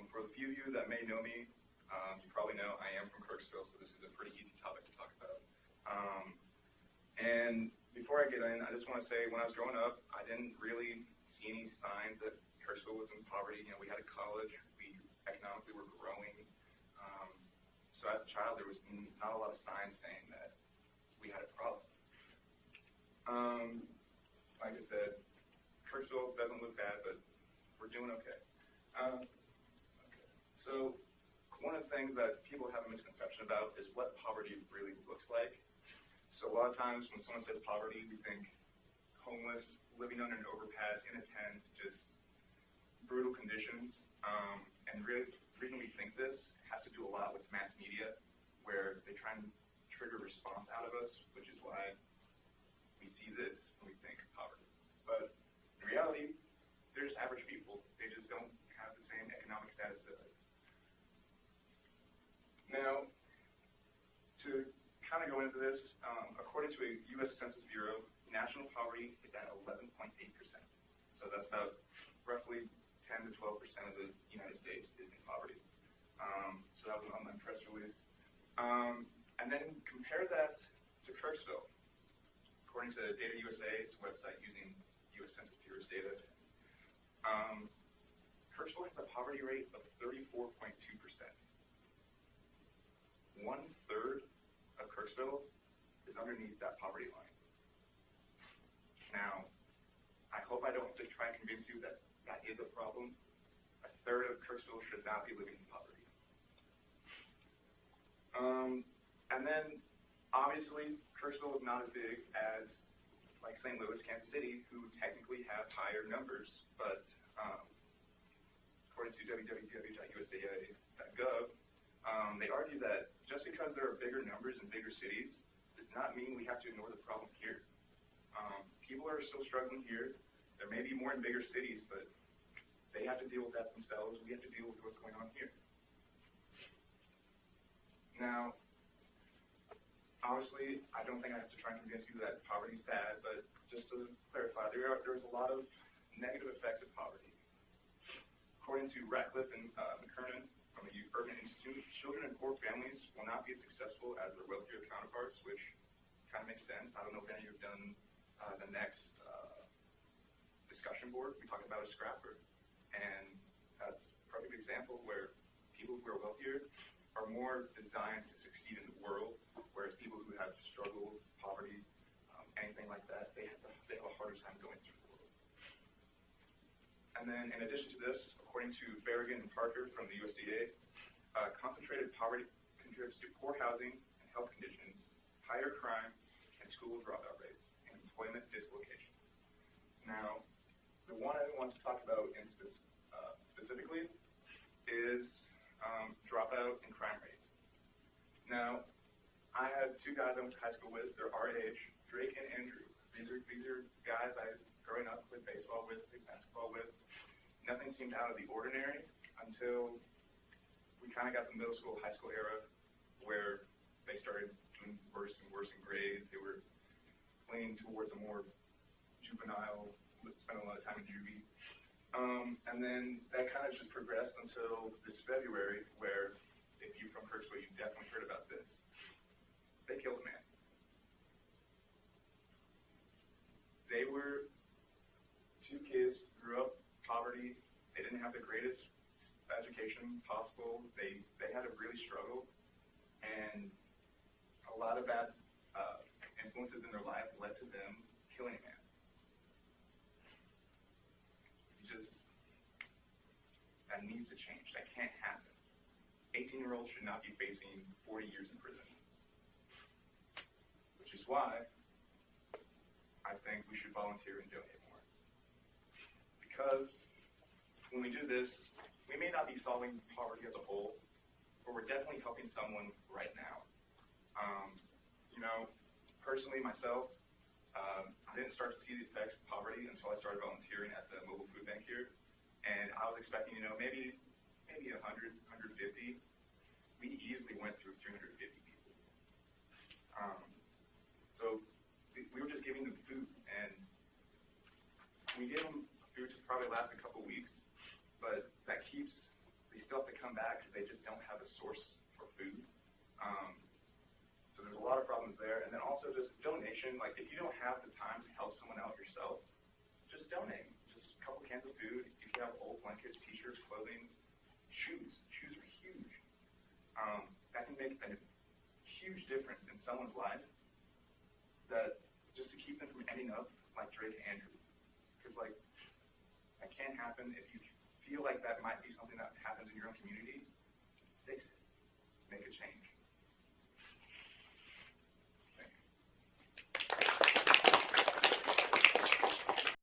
For the few of you that may know me, you probably know I am from Kirksville, so this is a pretty easy topic to talk about. And before I get in, I just want to say when I was growing up, I didn't really see any signs that Kirksville was in poverty. You know, we had a college, we economically were growing. So as a child, there was not a lot of signs saying that we had a problem. Like I said, Kirksville doesn't look bad, but we're doing okay. So one of the things that people have a misconception about is what poverty really looks like. So a lot of times when someone says poverty, we think homeless, living under an overpass, in a tent, just brutal conditions. And really, the reason we think this has to do a lot with mass media, where they try and trigger response out of us, which is why we see this when we think poverty. But in reality, they're just average people. They just don't have the same economic status as us. Now, to kind of go into this, according to a U.S. Census Bureau, national poverty is at 11.8%. So that's about roughly 10 to 12% of the United States is in poverty. So that was an online press release. And then compare that to Kirksville. According to Data USA, it's a website using U.S. Census Bureau's data. Kirksville has a poverty rate of 34.2%. 1/3 of Kirksville is underneath that poverty line. Now, I hope I don't have to try and convince you that that is a problem. 1/3 of Kirksville should not be living in poverty. And then, obviously, Kirksville is not as big as, like, St. Louis, Kansas City, who technically have higher numbers, but according to www.usda.gov, they argue that just because there are bigger numbers in bigger cities does not mean we have to ignore the problem here. People are still struggling here. There may be more in bigger cities, but they have to deal with that themselves. We have to deal with what's going on here. Now, obviously, I don't think I have to try and convince you that poverty is bad, but just to clarify, there's a lot of negative effects of poverty. According to Ratcliffe and McKernan from the Urban Institute, children in poor families will not be as successful as their wealthier counterparts, which kind of makes sense. I don't know if any of you have done the next discussion board. We talked about a scrapper, and that's a perfect example where people who are wealthier are more designed to succeed in the world, whereas people who have struggled, poverty, anything like that, they have a harder time going through the world. And then, in addition to this, according to Berrigan and Parker from the USDA, concentrated poverty contributes to poor housing and health conditions, higher crime, and school dropout rates, and employment dislocations. Now, the one I want to talk about specifically is dropout and crime rate. Now, I had two guys I went to high school with. They're our age, Drake and Andrew. These are guys I growing up played baseball with, played basketball with. Nothing seemed out of the ordinary until we kind of got the middle school, high school era, where they started doing worse and worse in grades. They were leaning towards a more juvenile, spending a lot of time in juvie. And then that kind of just progressed until this February, where if you're from Kirksville, you definitely heard about this. They killed a man. They were two kids, grew up poverty. They didn't have the greatest education possible. They had to really struggle, and a lot of bad influences in their life led to them killing a man. That needs to change. That can't happen. 18-year-olds should not be facing 40 years in prison. Which is why I think we should volunteer and donate more. Because when we do this, we may not be solving poverty as a whole, but we're definitely helping someone right now. Personally, myself, I didn't start to see the effects of poverty until I started volunteering at the mobile food bank here. And I was expecting, maybe 100, 150. We easily went through 350 people. So we were just giving them food, and we gave them food to probably last a couple weeks, but that keeps they still have to come back because they just don't have a source for food. So there's a lot of problems there. And then also just donation. Like, if you don't have the time to help someone out yourself, just donate. Just a couple cans of food. You can have old blankets, t-shirts, clothing, shoes. Shoes are huge. That can make a huge difference in someone's life, that just to keep them from ending up like Drake and Andrew. Because, like, that can't happen if you